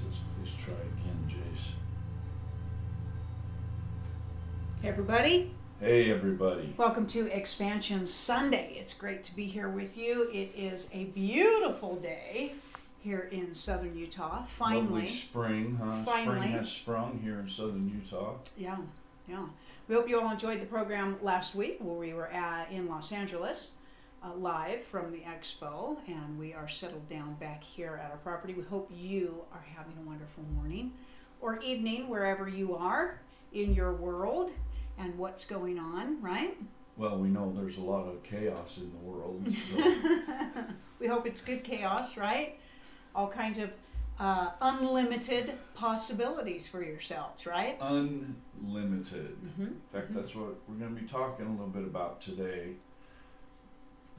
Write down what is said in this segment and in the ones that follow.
Let's try again, Jace. Hey everybody. Hey everybody. Welcome to Xpnsion Sunday. It's great to be here with you. It is a beautiful day here in southern Utah. Finally. Lovely spring, huh? Finally. Spring has sprung here in southern Utah. Yeah. We hope you all enjoyed the program last week where we were in Los Angeles, live from the Expo, and we are settled down back here at our property. We hope you are having a wonderful morning or evening wherever you are in your world and what's going on, right? Well, we know there's a lot of chaos in the world. So. We hope it's good chaos, right? All kinds of unlimited possibilities for yourselves, right? Unlimited. In In fact, that's what we're going to be talking a little bit about today.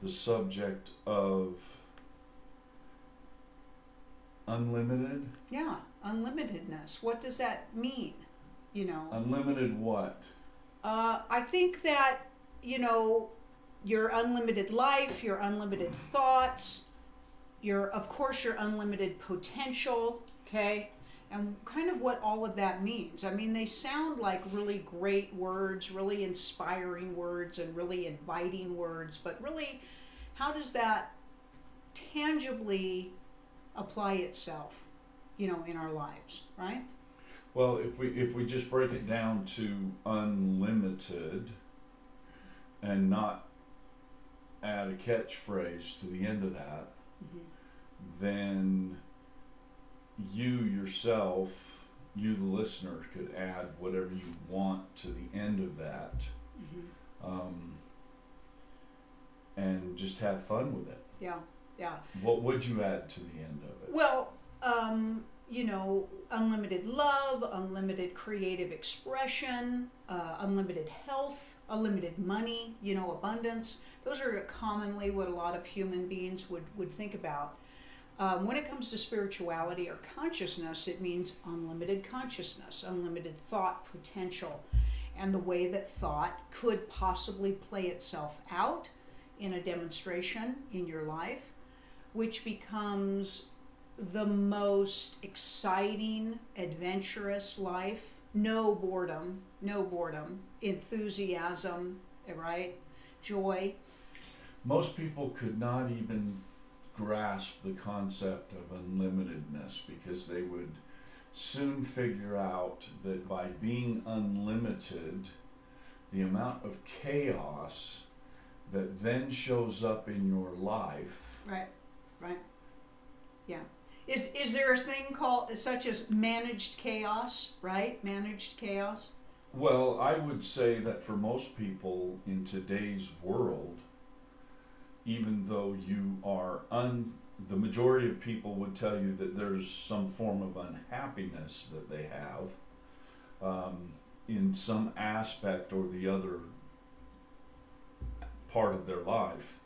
The subject of unlimited. Yeah, unlimitedness. What does that mean? You know, Unlimited what? I think that, you know, your unlimited life, your unlimited thoughts, of course, your unlimited potential, okay? And kind of what all of that means. I mean, they sound like really great words, really inspiring words, and really inviting words, but really, how does that tangibly apply itself, you know, in our lives, right? Well, if we just break it down to unlimited and not add a catchphrase to the end of that, then you yourself, you the listener, could add whatever you want to the end of that, and just have fun with it. Yeah. What would you add to the end of it? Well, you know, unlimited love, unlimited creative expression, unlimited health, unlimited money, you know, abundance. Those are commonly what a lot of human beings would think about. When it comes to spirituality or consciousness, it means unlimited consciousness, unlimited thought potential, and the way that thought could possibly play itself out in a demonstration in your life, which becomes the most exciting, adventurous life. No boredom, enthusiasm, right? Joy. Most people could not even grasp the concept of unlimitedness because they would soon figure out that by being unlimited, the amount of chaos that then shows up in your life. Right. Yeah. Is there a thing called such as managed chaos, right? Managed chaos? Well, I would say that for most people in today's world, even though you are the majority of people would tell you that there's some form of unhappiness that they have in some aspect or the other part of their life.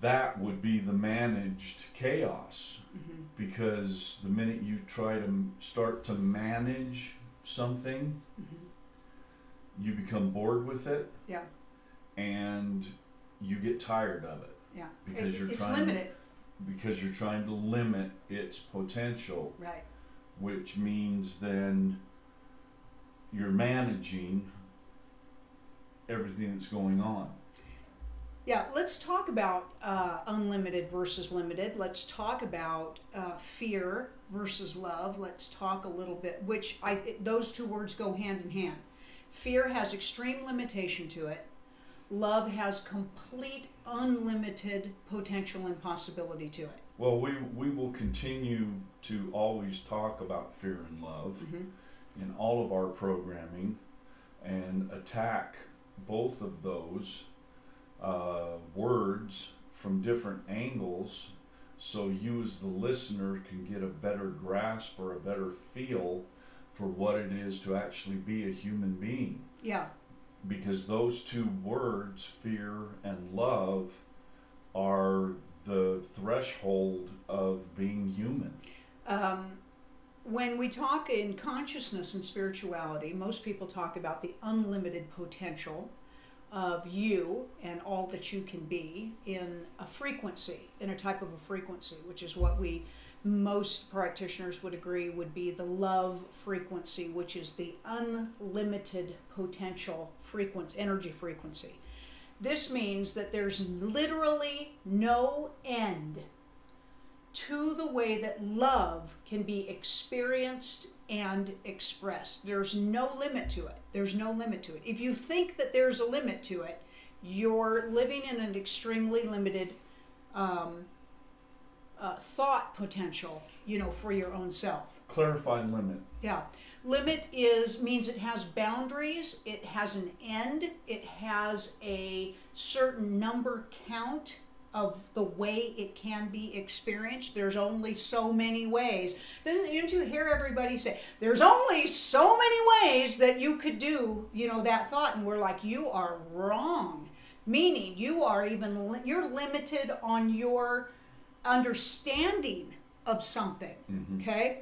That would be the managed chaos, because the minute you try to start to manage something, you become bored with it. Yeah. And you get tired of it. Yeah. Because it's limited. Because you're trying to limit its potential. Right. Which means then you're managing everything that's going on. Yeah, let's talk about unlimited versus limited. Let's talk about fear versus love. Let's talk a little bit, those two words go hand in hand. Fear has extreme limitation to it. Love has complete unlimited potential and possibility to it. Well, we will continue to always talk about fear and love in all of our programming and attack both of those words from different angles, so you as the listener can get a better grasp or a better feel for what it is to actually be a human being. Yeah. Because those two words, fear and love, are the threshold of being human. When we talk in consciousness and spirituality, most people talk about the unlimited potential of you and all that you can be in a frequency, in a type of a frequency, which is what most practitioners would agree would be the love frequency, which is the unlimited potential frequency, energy frequency. This means that there's literally no end to the way that love can be experienced and expressed. There's no limit to it. There's no limit to it. If you think that there's a limit to it, you're living in an extremely limited thought potential, for your own self. Clarify limit. Yeah. Limit means it has boundaries, it has an end, it has a certain number count of the way it can be experienced. There's only so many ways. Didn't you hear everybody say, there's only so many ways that you could do, that thought? And we're like, you are wrong. Meaning you're limited on your understanding of something, okay?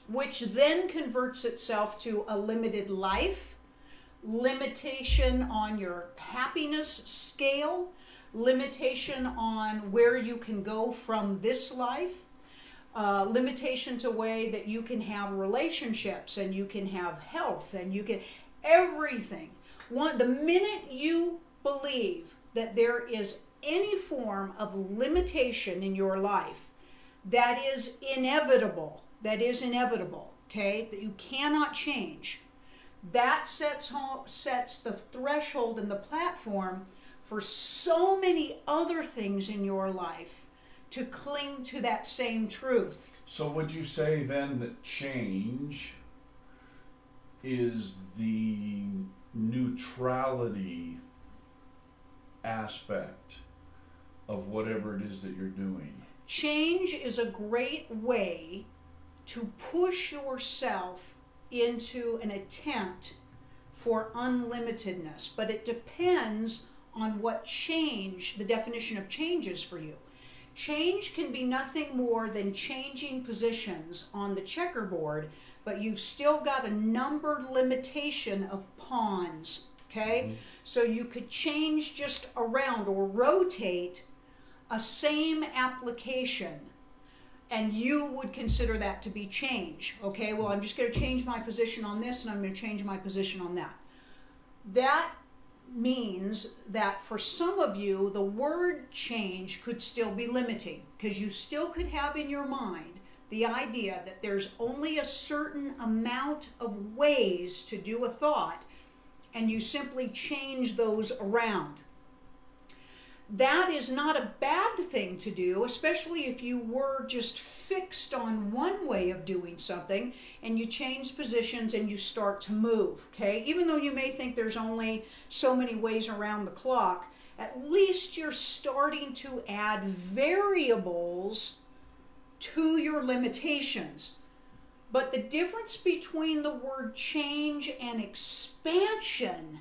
Which then converts itself to a limited life, limitation on your happiness scale, limitation on where you can go from this life, limitation to way that you can have relationships and you can have health and you can everything. The minute you believe that there is any form of limitation in your life that is inevitable, okay, that you cannot change, that sets the threshold and the platform for so many other things in your life to cling to that same truth. So would you say then that change is the neutrality aspect of whatever it is that you're doing? Change is a great way to push yourself into an attempt for unlimitedness, but it depends on what the definition of change is for you. Change can be nothing more than changing positions on the checkerboard, but you've still got a numbered limitation of pawns, okay? So you could change just around or rotate a same application, and you would consider that to be change. Okay, well, I'm just going to change my position on this and I'm going to change my position on that. That means that for some of you, the word change could still be limiting, because you still could have in your mind the idea that there's only a certain amount of ways to do a thought, and you simply change those around. That is not a bad thing to do, especially if you were just fixed on one way of doing something and you change positions and you start to move, okay? Even though you may think there's only so many ways around the clock, at least you're starting to add variables to your limitations. But the difference between the word change and expansion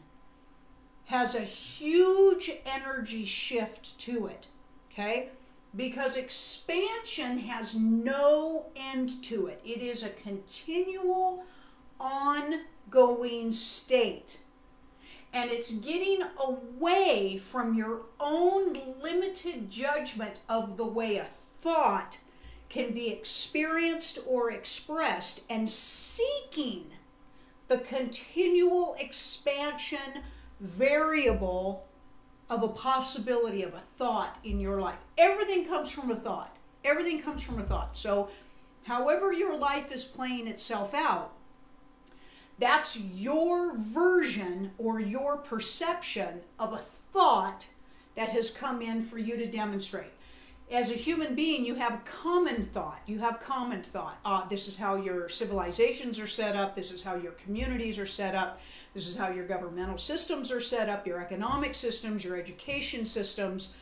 has a huge energy shift to it, okay? Because expansion has no end to it. It is a continual, ongoing state. And it's getting away from your own limited judgment of the way a thought can be experienced or expressed, and seeking the continual expansion variable of a possibility of a thought in your life. Everything comes from a thought. Everything comes from a thought. So however your life is playing itself out, that's your version or your perception of a thought that has come in for you to demonstrate. As a human being, you have common thought. You have common thought. This is how your civilizations are set up. This is how your communities are set up. This is how your governmental systems are set up, your economic systems, your education systems.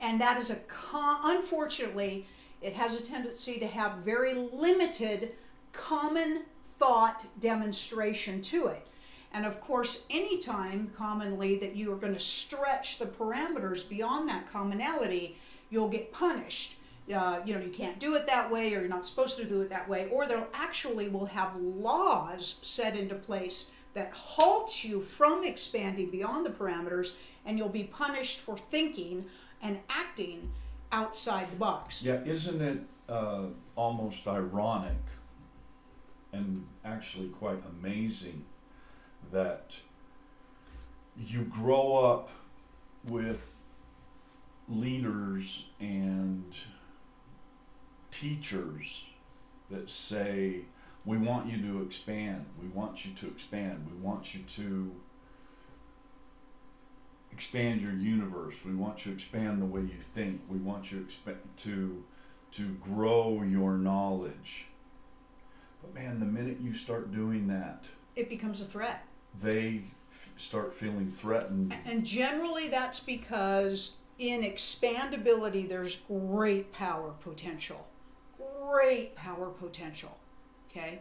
And that is unfortunately, it has a tendency to have very limited common thought demonstration to it. And of course, anytime commonly that you are going to stretch the parameters beyond that commonality, you'll get punished. You can't do it that way, or you're not supposed to do it that way, or there actually will have laws set into place that halts you from expanding beyond the parameters, and you'll be punished for thinking and acting outside the box. Yeah, isn't it almost ironic and actually quite amazing that you grow up with leaders and teachers that say, we want you to expand, we want you to expand, we want you to expand your universe, we want you to expand the way you think, we want you to grow your knowledge. But man, the minute you start doing that, it becomes a threat. They start feeling threatened. And generally that's because in expandability there's great power potential. Great power potential. Okay?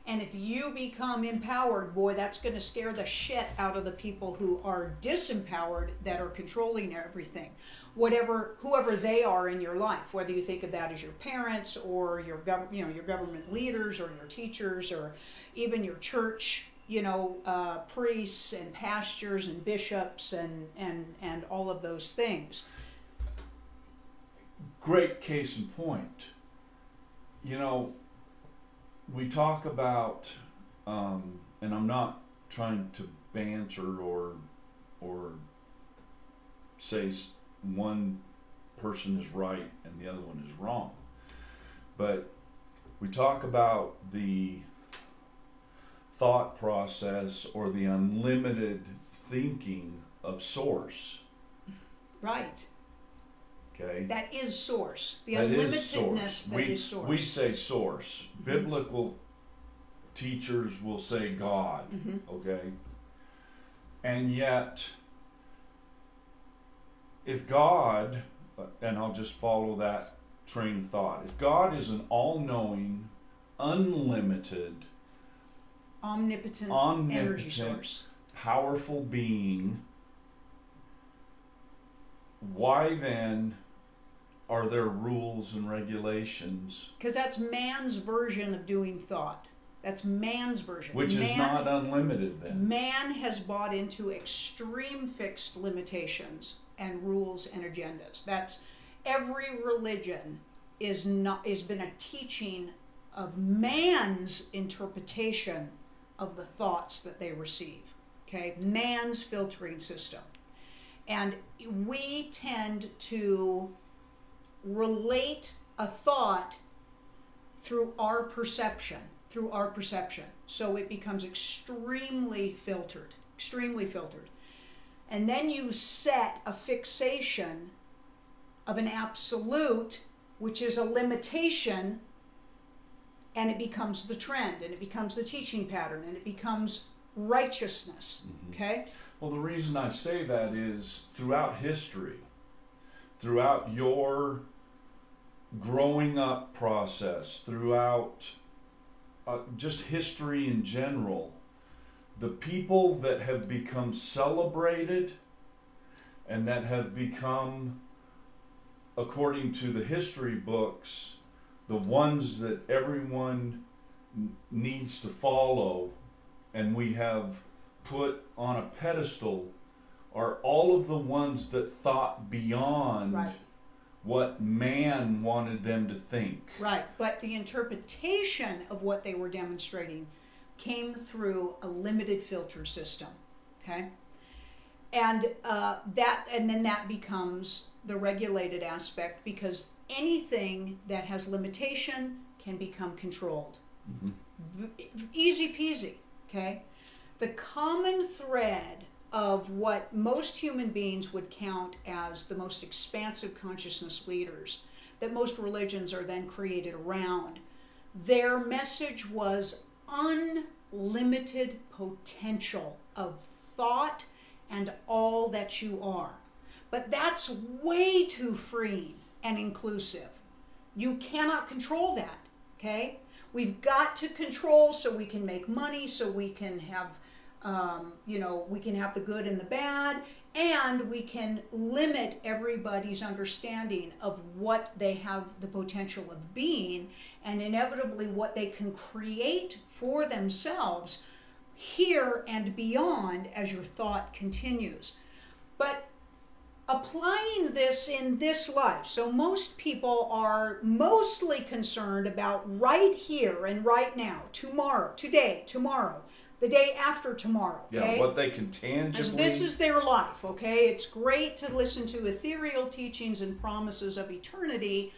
And if you become empowered, boy, that's going to scare the shit out of the people who are disempowered, that are controlling everything. Whoever they are in your life, whether you think of that as your parents or your government leaders or your teachers or even your church, priests and pastors and bishops and all of those things. Great case in point. We talk about, and I'm not trying to banter or say one person is right and the other one is wrong, but we talk about the thought process or the unlimited thinking of source. Right. Okay. That is source. The that unlimitedness that is source. We say source. Mm-hmm. Biblical teachers will say God. Mm-hmm. Okay. And yet, if God, and I'll just follow that train of thought, if God is an all-knowing, unlimited, omnipotent energy source, powerful being, why then are there rules and regulations? Because that's man's version of doing thought. That's man's version. Which is not unlimited then. Man has bought into extreme fixed limitations and rules and agendas. That's every religion has been a teaching of man's interpretation of the thoughts that they receive. Okay? Man's filtering system. And we tend to relate a thought through our perception. So it becomes extremely filtered. And then you set a fixation of an absolute, which is a limitation, and it becomes the trend, and it becomes the teaching pattern, and it becomes righteousness. Mm-hmm. Okay? Well, the reason I say that is throughout history, throughout your growing up process, throughout just history in general, the people that have become celebrated and that have become, according to the history books, the ones that everyone needs to follow and we have put on a pedestal, are all of the ones that thought beyond right. what man wanted them to think. Right, but the interpretation of what they were demonstrating came through a limited filter system. Okay, and then that becomes the regulated aspect, because anything that has limitation can become controlled. Mm-hmm. Easy peasy. Okay, the common thread of what most human beings would count as the most expansive consciousness leaders, that most religions are then created around, their message was unlimited potential of thought and all that you are. But that's way too freeing and inclusive. You cannot control that, okay? We've got to control so we can make money, so we can have we can have the good and the bad, and we can limit everybody's understanding of what they have the potential of being, and inevitably what they can create for themselves here and beyond as your thought continues. But applying this in this life, so most people are mostly concerned about right here and right now, tomorrow, today, tomorrow, the day after tomorrow. Okay? Yeah, what they can tangibly. This is their life, okay? It's great to listen to ethereal teachings and promises of eternity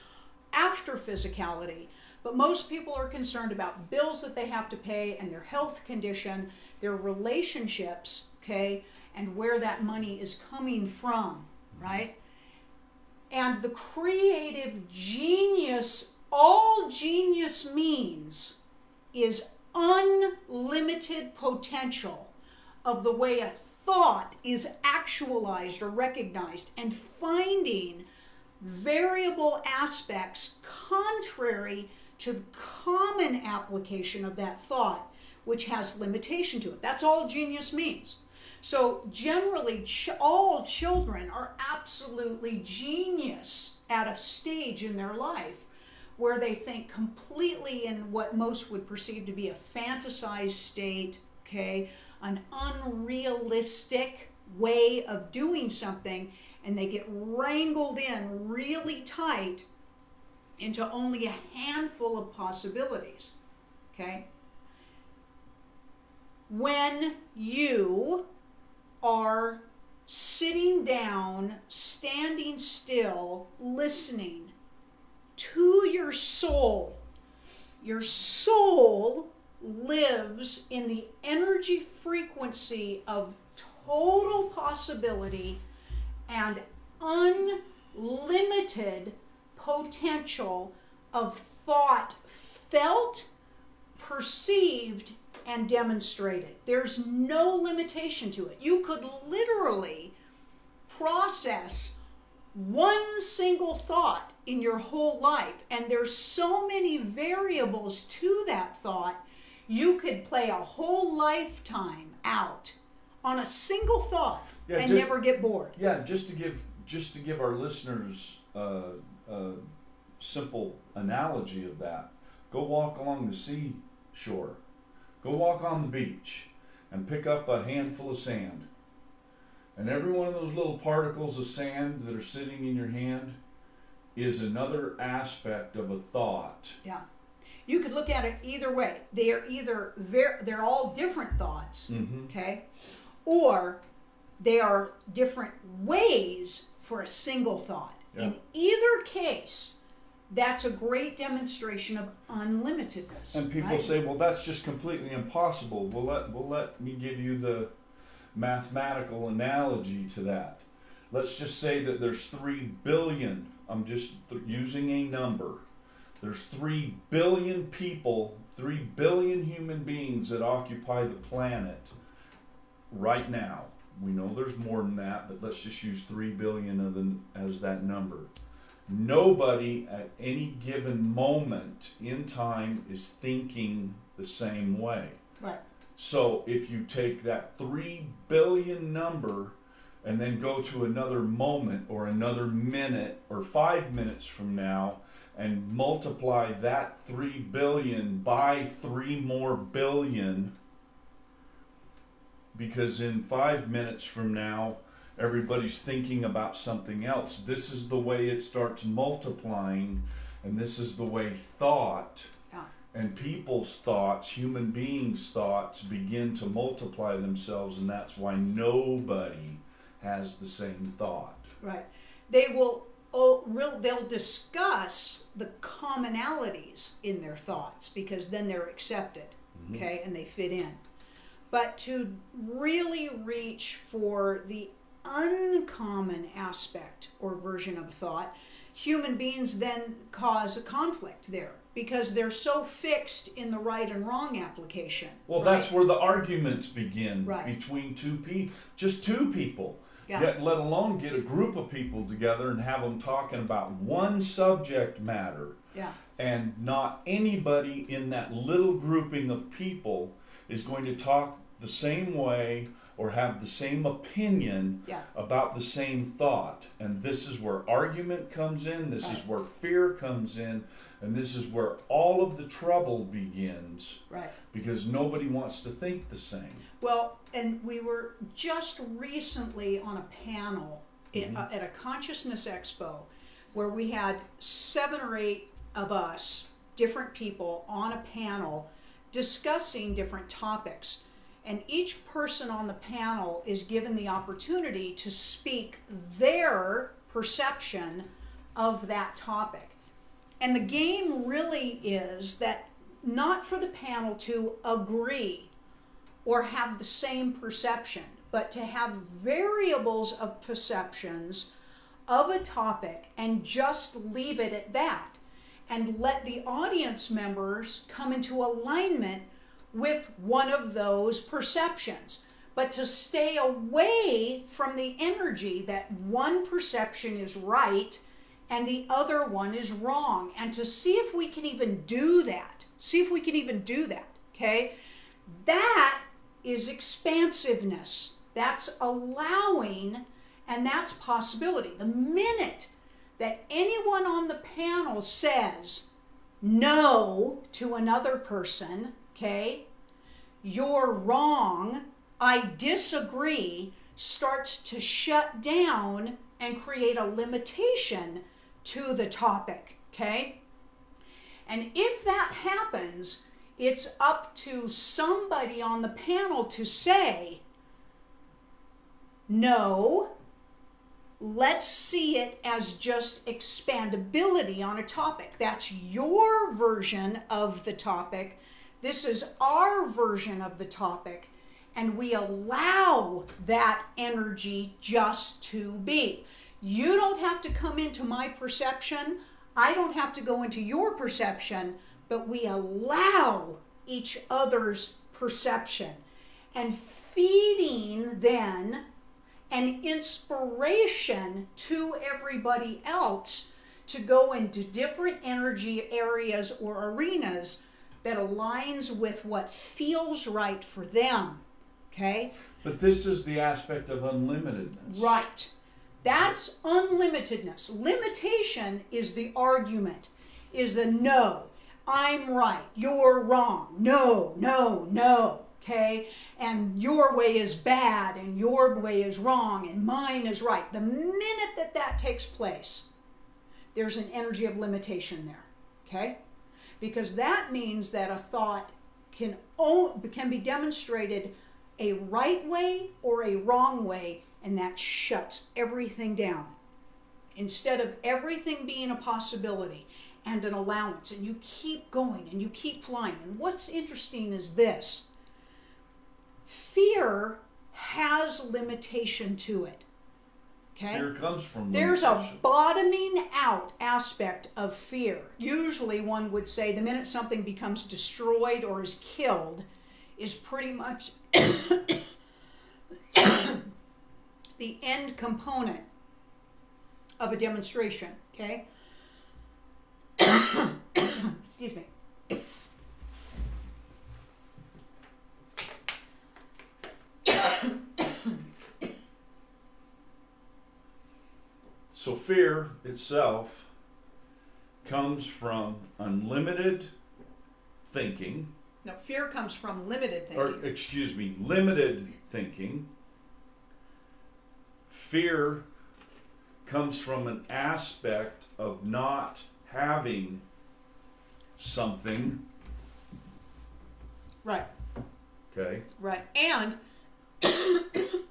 after physicality, but most people are concerned about bills that they have to pay and their health condition, their relationships, okay, and where that money is coming from, right? And the creative genius, all genius means is unlimited potential of the way a thought is actualized or recognized, and finding variable aspects contrary to the common application of that thought, which has limitation to it. That's all genius means. So generally, all children are absolutely genius at a stage in their life where they think completely in what most would perceive to be a fantasized state, okay, an unrealistic way of doing something, and they get wrangled in really tight into only a handful of possibilities, okay? When you are sitting down, standing still, listening to your soul lives in the energy frequency of total possibility and unlimited potential of thought felt, perceived, and demonstrated. There's no limitation to it. You could literally process one single thought in your whole life, and there's so many variables to that thought, you could play a whole lifetime out on a single thought and never get bored. Yeah, just to give our listeners a simple analogy of that, go walk along the seashore. Go walk on the beach and pick up a handful of sand. And every one of those little particles of sand that are sitting in your hand is another aspect of a thought. Yeah. You could look at it either way. They are either they're all different thoughts, okay? Or they are different ways for a single thought. Yeah. In either case, that's a great demonstration of unlimitedness. And people say, well, that's just completely impossible. Well, let me give you the mathematical analogy to that. Let's just say that there's 3 billion, I'm just using a number. There's 3 billion people, 3 billion human beings that occupy the planet right now. We know there's more than that, but let's just use 3 billion of them as that number. Nobody at any given moment in time is thinking the same way. Right. So if you take that 3 billion number and then go to another moment or another minute or 5 minutes from now and multiply that 3 billion by 3 more billion, because in 5 minutes from now everybody's thinking about something else. This is the way it starts multiplying, and this is the way thought and people's thoughts, human beings' thoughts, begin to multiply themselves, and that's why nobody has the same thought. Right. They will they'll discuss the commonalities in their thoughts, because then they're accepted, okay, and they fit in. But to really reach for the uncommon aspect or version of a thought, human beings then cause a conflict there, because they're so fixed in the right and wrong application. Well, right? That's where the arguments begin, right, between just two people. Yeah. Yet, let alone get a group of people together and have them talking about one subject matter. Yeah. And not anybody in that little grouping of people is going to talk the same way or have the same opinion Yeah. about the same thought. And this is where argument comes in, this is where fear comes in, and this is where all of the trouble begins. Right. Because nobody wants to think the same. Well, and we were just recently on a panel at a Consciousness Expo where we had 7 or 8 of us, different people, on a panel discussing different topics. And each person on the panel is given the opportunity to speak their perception of that topic. And the game really is that not for the panel to agree or have the same perception, but to have variables of perceptions of a topic and just leave it at that, and let the audience members come into alignment with one of those perceptions, but to stay away from the energy that one perception is right and the other one is wrong, and to see if we can even do that. Okay? That is expansiveness. That's allowing, and that's possibility. The minute that anyone on the panel says no to another person, okay, you're wrong, I disagree, starts to shut down and create a limitation to the topic, okay? And if that happens, it's up to somebody on the panel to say, no, let's see it as just expandability on a topic. That's your version of the topic. This is our version of the topic. And we allow that energy just to be. You don't have to come into my perception. I don't have to go into your perception, but we allow each other's perception. And feeding then an inspiration to everybody else to go into different energy areas or arenas that aligns with what feels right for them. Okay? But this is the aspect of unlimitedness. Right. That's unlimitedness. Limitation is the argument, is the no, I'm right, you're wrong, no, no, no. Okay? And your way is bad, and your way is wrong, and mine is right. The minute that that takes place, there's an energy of limitation there. Okay? Because that means that a thought can be demonstrated a right way or a wrong way, and that shuts everything down. Instead of everything being a possibility and an allowance, and you keep going and you keep flying. And what's interesting is this. Fear has limitation to it. Okay? Fear comes from There's limitation. a bottoming out aspect of fear. Usually one would say the minute something becomes destroyed or is killed is pretty much the end component of a demonstration. Okay? Excuse me. So fear itself comes from unlimited thinking. No, fear comes from limited thinking. Or, excuse me, limited thinking. Fear comes from an aspect of not having something. Right. Okay. Right. And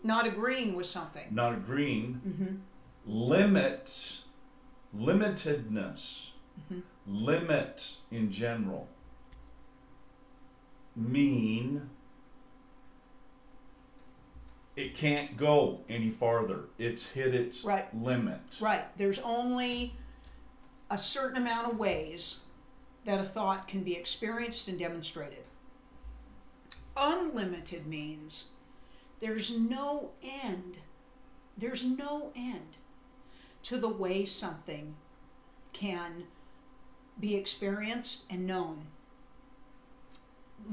not agreeing with something. Not agreeing. Mm-hmm. Limitedness. Mm-hmm. Limit in general mean it can't go any farther. It's hit its Right. limit. Right. There's only a certain amount of ways that a thought can be experienced and demonstrated. Unlimited means there's no end. There's no end to the way something can be experienced and known.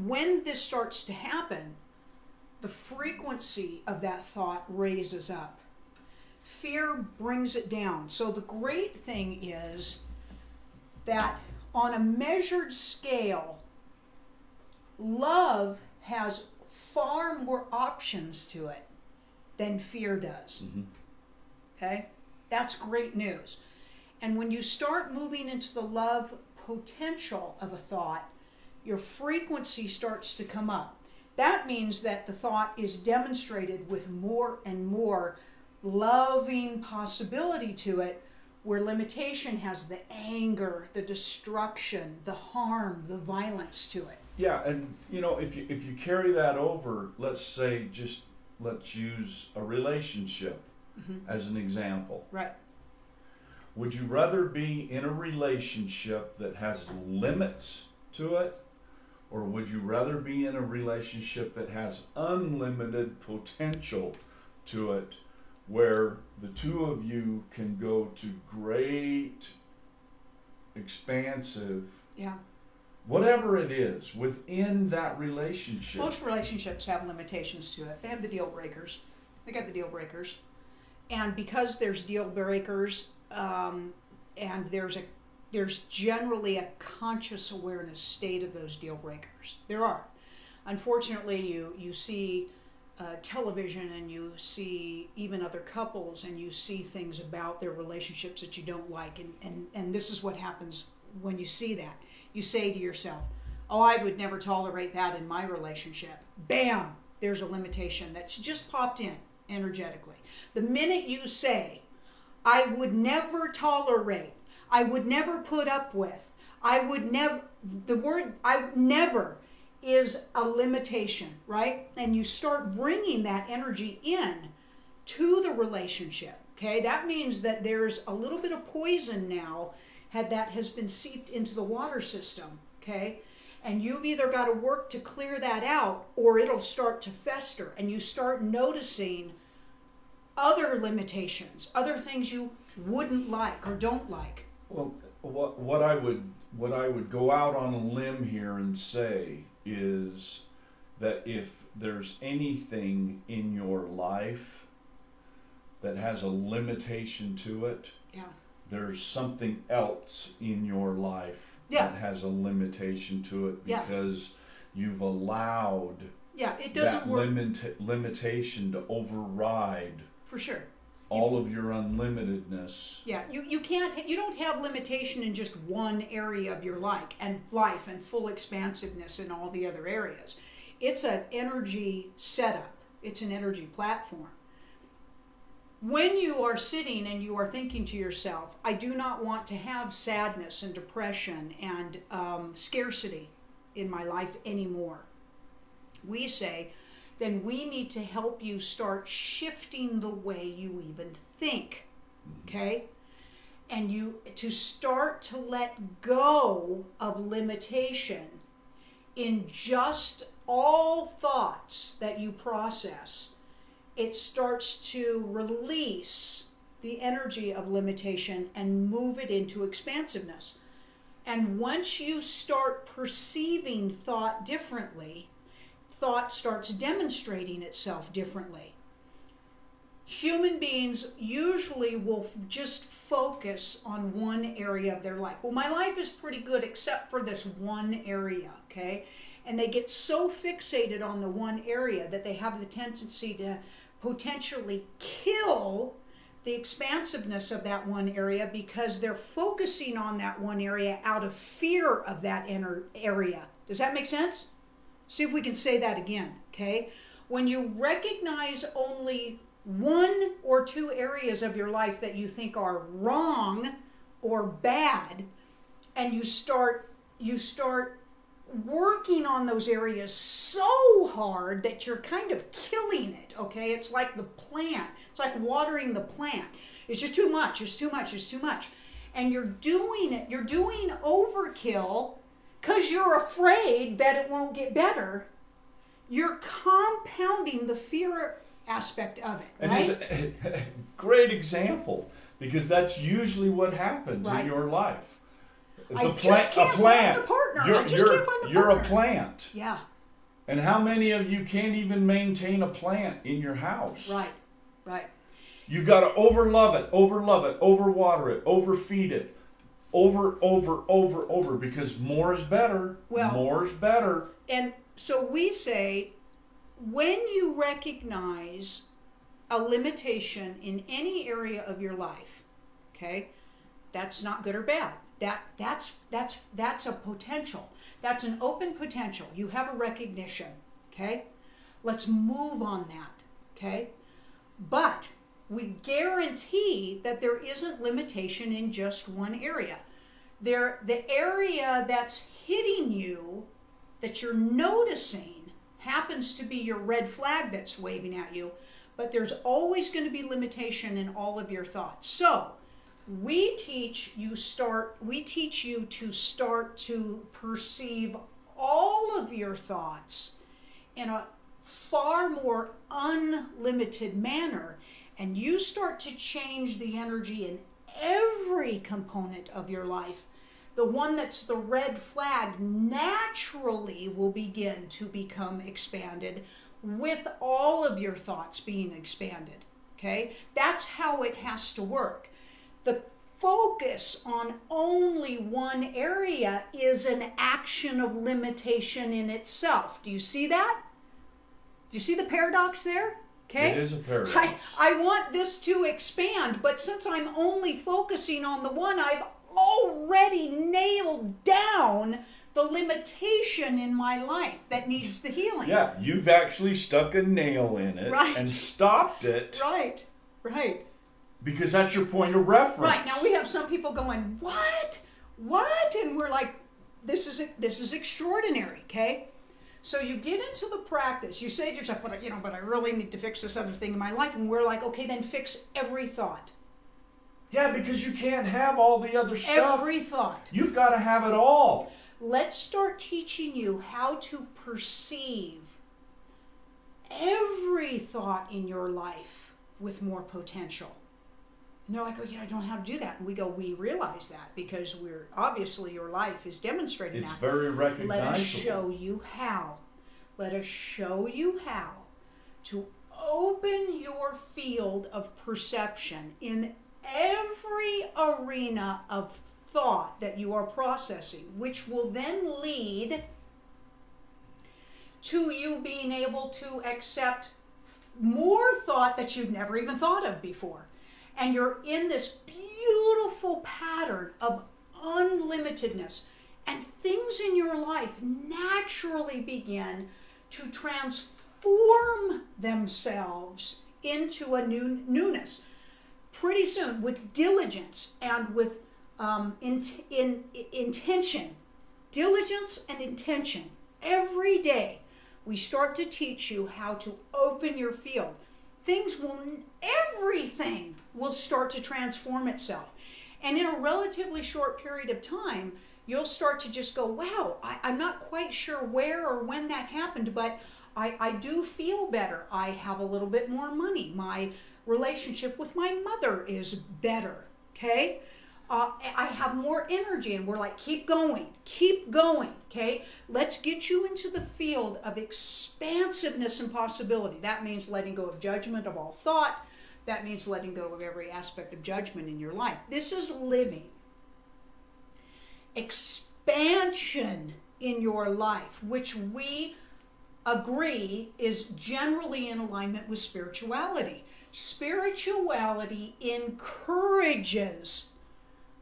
When this starts to happen, the frequency of that thought raises up. Fear brings it down. So the great thing is that on a measured scale, love has far more options to it than fear does. Mm-hmm. Okay? That's great news. And when you start moving into the love potential of a thought, your frequency starts to come up. That means that the thought is demonstrated with more and more loving possibility to it, where limitation has the anger, the destruction, the harm, the violence to it. Yeah, and if you carry that over, let's use a relationship as an example. Right. Would you rather be in a relationship that has limits to it, or would you rather be in a relationship that has unlimited potential to it, where the two of you can go to great, expansive, whatever it is within that relationship? Most relationships have limitations to it. They have the deal breakers. They got the deal breakers. And because there's deal breakers, and there's generally a conscious awareness state of those deal breakers. There are. Unfortunately, you see television, and you see even other couples, and you see things about their relationships that you don't like, and this is what happens when you see that. You say to yourself, oh, I would never tolerate that in my relationship. Bam! There's a limitation that's just popped in energetically. The minute you say, I would never tolerate, I would never put up with, I would never, the word I never is a limitation, right? And you start bringing that energy in to the relationship, okay? That means that there's a little bit of poison now that has been seeped into the water system, okay? And you've either got to work to clear that out, or it'll start to fester, and you start noticing other limitations, other things you wouldn't like or don't like. Well, what I would go out on a limb here and say is that if there's anything in your life that has a limitation to it, there's something else in your life that has a limitation to it, because you've allowed it doesn't that limitation to override for sure all of your unlimitedness. You don't have limitation in just one area of your life and full expansiveness in all the other areas. It's an energy setup. It's an energy platform. When you are sitting and you are thinking to yourself, I do not want to have sadness and depression and scarcity in my life anymore, we say, then we need to help you start shifting the way you even think, okay? And you to start to let go of limitation in just all thoughts that you process. It starts to release the energy of limitation and move it into expansiveness. And once you start perceiving thought differently, thought starts demonstrating itself differently. Human beings usually will just focus on one area of their life. Well, my life is pretty good except for this one area, okay? And they get so fixated on the one area that they have the tendency to potentially kill the expansiveness of that one area, because they're focusing on that one area out of fear of that area. Does that make sense? See if we can say that again, okay? When you recognize only one or two areas of your life that you think are wrong or bad, and you start working on those areas so hard that you're kind of killing it, okay? It's like the plant. It's like watering the plant. It's just too much. It's too much. It's too much. And you're doing it. You're doing overkill because you're afraid that it won't get better. You're compounding the fear aspect of it, right? And it's a great example, because that's usually what happens in your life. I just can't find the partner. You're a plant. Yeah. And how many of you can't even maintain a plant in your house? Right, right. You've got to overlove it, overwater it, overfeed it, over, because more is better. Well, more is better. And so we say, when you recognize a limitation in any area of your life, okay, that's not good or bad. That's a potential. That's an open potential. You have a recognition, okay? Let's move on that, okay? But we guarantee that there isn't limitation in just one area. The area that's hitting you, that you're noticing, happens to be your red flag that's waving at you, but there's always going to be limitation in all of your thoughts. So we teach you to start to perceive all of your thoughts in a far more unlimited manner, and you start to change the energy in every component of your life. The one that's the red flag naturally will begin to become expanded with all of your thoughts being expanded, okay? That's how it has to work. The focus on only one area is an action of limitation in itself. Do you see that? Do you see the paradox there? Okay? It is a paradox. I want this to expand, but since I'm only focusing on the one, I've already nailed down the limitation in my life that needs the healing. Yeah, you've actually stuck a nail in it and stopped it. Right, right. Because that's your point of reference. Right, now we have some people going, what? What? And we're like, this is extraordinary, okay? So you get into the practice. You say to yourself, but I really need to fix this other thing in my life. And we're like, okay, then fix every thought. Yeah, because you can't have all the other stuff. Every thought. You've got to have it all. Let's start teaching you how to perceive every thought in your life with more potential. And they're like, oh, I don't know how to do that. And we go, we realize that because obviously your life is demonstrating that. It's very recognizable. Let us show you how. Let us show you how to open your field of perception in every arena of thought that you are processing, which will then lead to you being able to accept more thought that you've never even thought of before. And you're in this beautiful pattern of unlimitedness. And things in your life naturally begin to transform themselves into a newness. Pretty soon, with diligence and with intention. Diligence and intention. Every day, we start to teach you how to open your field. Everything will start to transform itself. And in a relatively short period of time, you'll start to just go, wow, I'm not quite sure where or when that happened, but I do feel better. I have a little bit more money. My relationship with my mother is better, okay? I have more energy, and we're like, keep going, okay? Let's get you into the field of expansiveness and possibility. That means letting go of judgment of all thought. That means letting go of every aspect of judgment in your life. This is living. Expansion in your life, which we agree is generally in alignment with spirituality. Spirituality encourages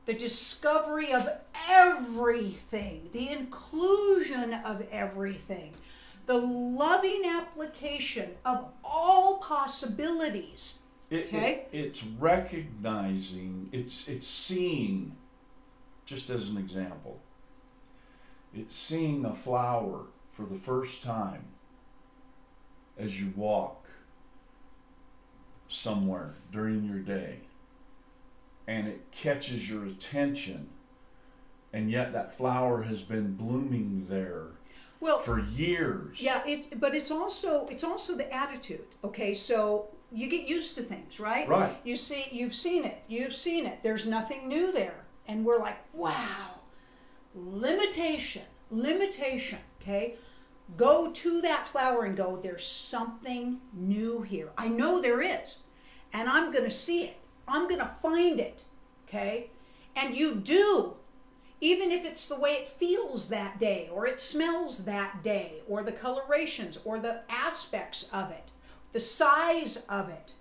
the discovery of everything, the inclusion of everything, the loving application of all possibilities. It's recognizing, it's seeing, just as an example, it's seeing a flower for the first time as you walk somewhere during your day, and it catches your attention, and yet that flower has been blooming there for years. Yeah, but it's also the attitude. Okay, so you get used to things, right? Right. You've seen it. There's nothing new there, and we're like, wow, limitation. Okay, Go to that flower and go, there's something new here. I know there is. And I'm going to see it. I'm going to find it. Okay? And you do. Even if it's the way it feels that day, or it smells that day, or the colorations, or the aspects of it, the size of it,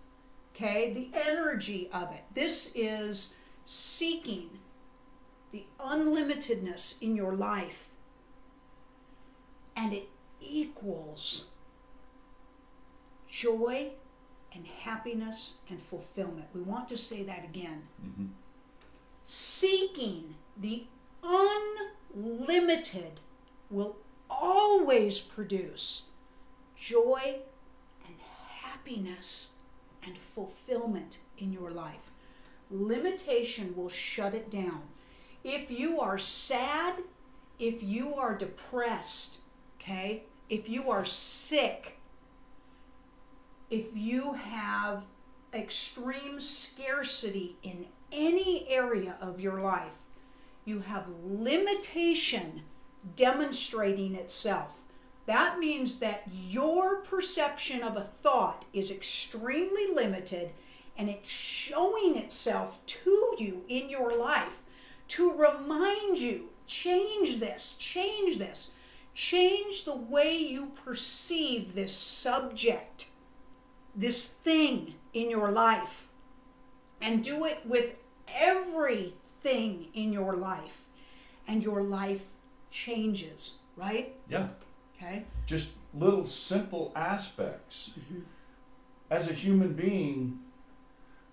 okay, the energy of it. This is seeking the unlimitedness in your life, and it equals joy and happiness and fulfillment. We want to say that again. Mm-hmm. Seeking the unlimited will always produce joy and happiness and fulfillment in your life. Limitation will shut it down. If you are sad, if you are depressed, okay, if you are sick, if you have extreme scarcity in any area of your life, you have limitation demonstrating itself. That means that your perception of a thought is extremely limited, and it's showing itself to you in your life to remind you, change this, change this. Change the way you perceive this subject, this thing in your life, and do it with everything in your life, and your life changes, right? Yeah. Okay. Just little simple aspects. Mm-hmm. As a human being,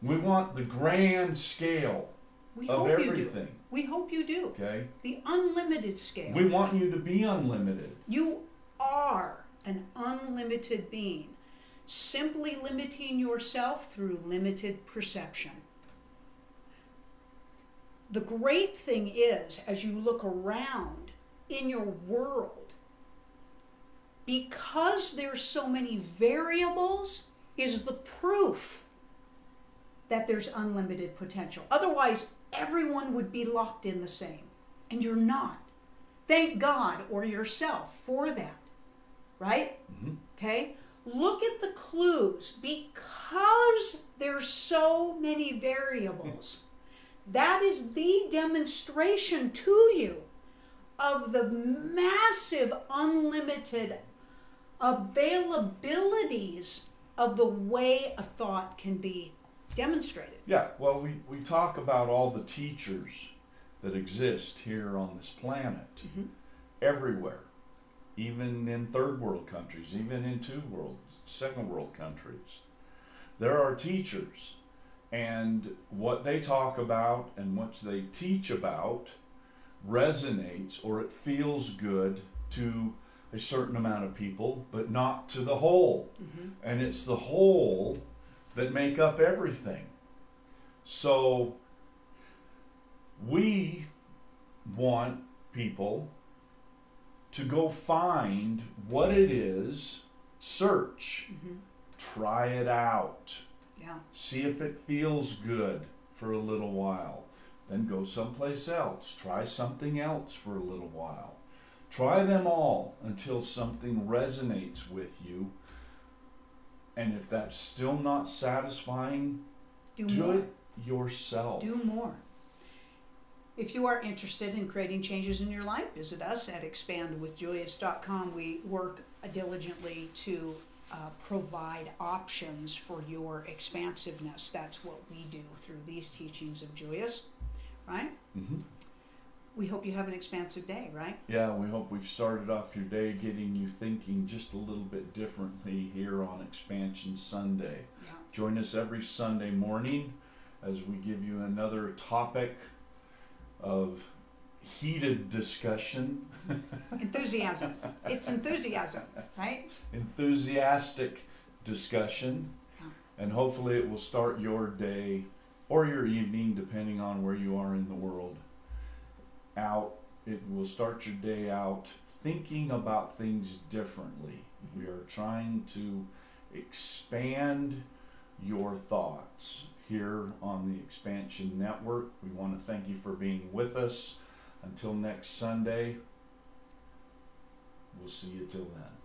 we want the grand scale We of hope everything. you do. We hope you do. Okay? The unlimited scale. We want you to be unlimited. You are an unlimited being, simply limiting yourself through limited perception. The great thing is, as you look around in your world, because there's so many variables, is the proof that there's unlimited potential. Otherwise, everyone would be locked in the same, and you're not. Thank God or yourself for that, right? Mm-hmm. Okay? Look at the clues. Because there's so many variables, that is the demonstration to you of the massive unlimited availabilities of the way a thought can be demonstrated. Yeah, well, we talk about all the teachers that exist here on this planet, Mm-hmm. everywhere, even in third world countries, even in second world countries. There are teachers, and what they talk about and what they teach about resonates, or it feels good to a certain amount of people, but not to the whole. Mm-hmm. And it's the whole that make up everything. So we want people to go find what it is, search, Mm-hmm. try it out, Yeah. see if it feels good for a little while, then go someplace else, try something else for a little while. Try them all until something resonates with you. And if that's still not satisfying, do more. it yourself. Do more. If you are interested in creating changes in your life, visit us at expandwithjulius.com. We work diligently to provide options for your expansiveness. That's what we do through these teachings of Julius, right? Mm-hmm. We hope you have an expansive day, right? Yeah, we hope we've started off your day getting you thinking just a little bit differently here on Xpnsion Sunday. Yeah. Join us every Sunday morning as we give you another topic of heated discussion. Enthusiasm. It's enthusiasm, right? Enthusiastic discussion. Yeah. And hopefully it will start your day or your evening, depending on where you are in the world, out. It will start your day out thinking about things differently. We are trying to expand your thoughts here on the Xpnsion Network. We want to thank you for being with us. Until next Sunday, we'll We'll see you till then.